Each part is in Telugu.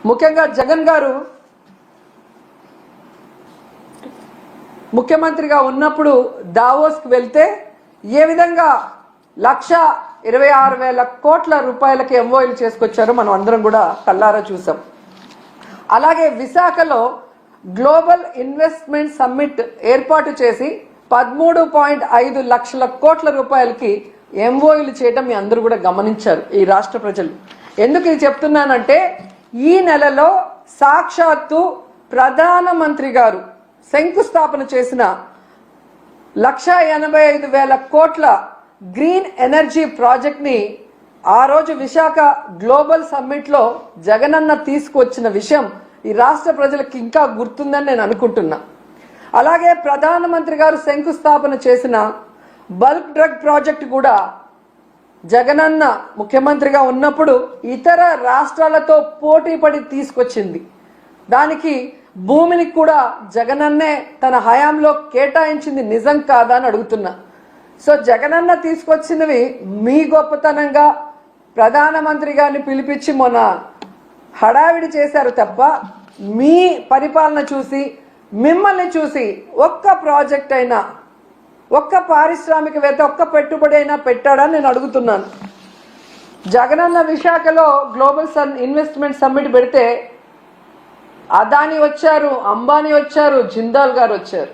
ముఖ్యంగా జగన్ గారు ముఖ్యమంత్రిగా ఉన్నప్పుడు దావోస్కి వెళ్తే ఏ విధంగా 1,26,000 కోట్ల రూపాయలకి ఎంఓయూలు చేసుకొచ్చారో మనం అందరం కూడా కళ్ళారా చూసాం. అలాగే విశాఖలో గ్లోబల్ ఇన్వెస్ట్మెంట్ సమ్మిట్ ఏర్పాటు చేసి 13.5 లక్షల కోట్ల రూపాయలకి ఎంఓయూలు చేయడం మీ అందరూ కూడా గమనించారు ఈ రాష్ట్ర ప్రజలు. ఎందుకు ఇది చెప్తున్నానంటే ఈ నెలలో సాక్షాత్తు ప్రధానమంత్రి గారు శంకుస్థాపన చేసిన 1,85,000 కోట్ల గ్రీన్ ఎనర్జీ ప్రాజెక్ట్ని ఆ రోజు విశాఖ గ్లోబల్ సమ్మిట్లో జగనన్న తీసుకువచ్చిన విషయం ఈ రాష్ట్ర ప్రజలకు ఇంకా గుర్తుందని నేను అనుకుంటున్నా. అలాగే ప్రధానమంత్రి గారు శంకుస్థాపన చేసిన బల్క్ డ్రగ్ ప్రాజెక్ట్ కూడా జగనన్న ముఖ్యమంత్రిగా ఉన్నప్పుడు ఇతర రాష్ట్రాలతో పోటీ పడి తీసుకొచ్చింది. దానికి భూమిని కూడా జగనన్నే తన హయాంలో కేటాయించింది నిజం కాదా అని అడుగుతున్నా. సో జగనన్న తీసుకొచ్చినవి మీ గొప్పతనంగా ప్రధానమంత్రి గారిని పిలిపించి మొన్న హడావిడి చేశారు తప్ప మీ పరిపాలన చూసి మిమ్మల్ని చూసి ఒక్క ప్రాజెక్ట్ అయినా ఒక్క పారిశ్రామికవేత్త ఒక్క పెట్టుబడి అయినా పెట్టాడని నేను అడుగుతున్నాను. జగనన్న విశాఖలో గ్లోబల్ ఇన్వెస్ట్మెంట్ సమ్మిట్ పెడితే అదాని వచ్చారు, అంబానీ వచ్చారు, జిందాల్ గారు వచ్చారు.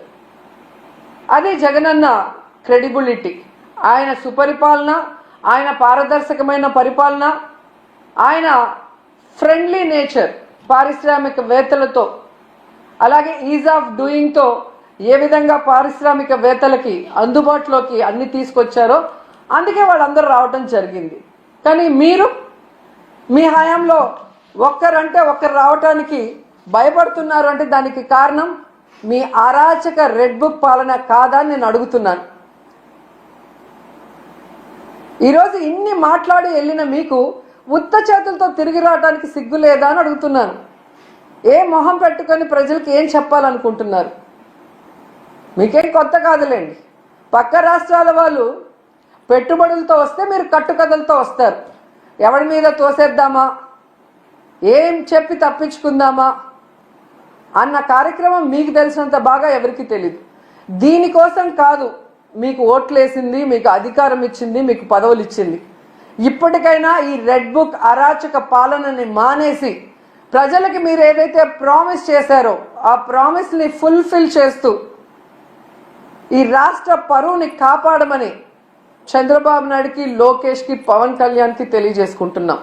అది జగనన్న క్రెడిబిలిటీ, ఆయన సుపరిపాలన, ఆయన పారదర్శకమైన పరిపాలన, ఆయన ఫ్రెండ్లీ నేచర్ పారిశ్రామికవేత్తలతో, అలాగే ఈజ్ ఆఫ్ డూయింగ్తో ఏ విధంగా పారిశ్రామికవేత్తలకి అందుబాటులోకి అన్ని తీసుకొచ్చారో అందుకే వాళ్ళందరూ రావటం జరిగింది. కానీ మీరు మీ హయాంలో ఒక్కరంటే ఒక్కరు రావటానికి భయపడుతున్నారు అంటే దానికి కారణం మీ అరాచక రెడ్ బుక్ పాలన కాదా అని నేను అడుగుతున్నాను. ఈరోజు ఇన్ని మాట్లాడి వెళ్ళిన మీకు ఉత్త చేతులతో తిరిగి రావడానికి సిగ్గు లేదా అని అడుగుతున్నాను. ఏ మొహం పెట్టుకొని ప్రజలకు ఏం చెప్పాలనుకుంటున్నారు? మీకేం కొత్త కాదులేండి. పక్క రాష్ట్రాల వాళ్ళు పెట్టుబడులతో వస్తే మీరు కట్టుకథలతో వస్తారు. ఎవరి మీద తోసేద్దామా, ఏం చెప్పి తప్పించుకుందామా అన్న కార్యక్రమం మీకు తెలిసినంత బాగా ఎవరికి తెలియదు. దీనికోసం కాదు మీకు ఓట్లేసింది, మీకు అధికారం ఇచ్చింది, మీకు పదవులు ఇచ్చింది. ఇప్పటికైనా ఈ రెడ్ బుక్ అరాచక పాలనని మానేసి ప్రజలకి మీరు ఏదైతే ప్రామిస్ చేశారో ఆ ప్రామిస్ని ఫుల్ఫిల్ చేస్తూ ఈ రాష్ట్ర పరువుని కాపాడమని చంద్రబాబు నాయుడుకి, లోకేష్కి, పవన్ కళ్యాణ్కి తెలియజేసుకుంటున్నాం.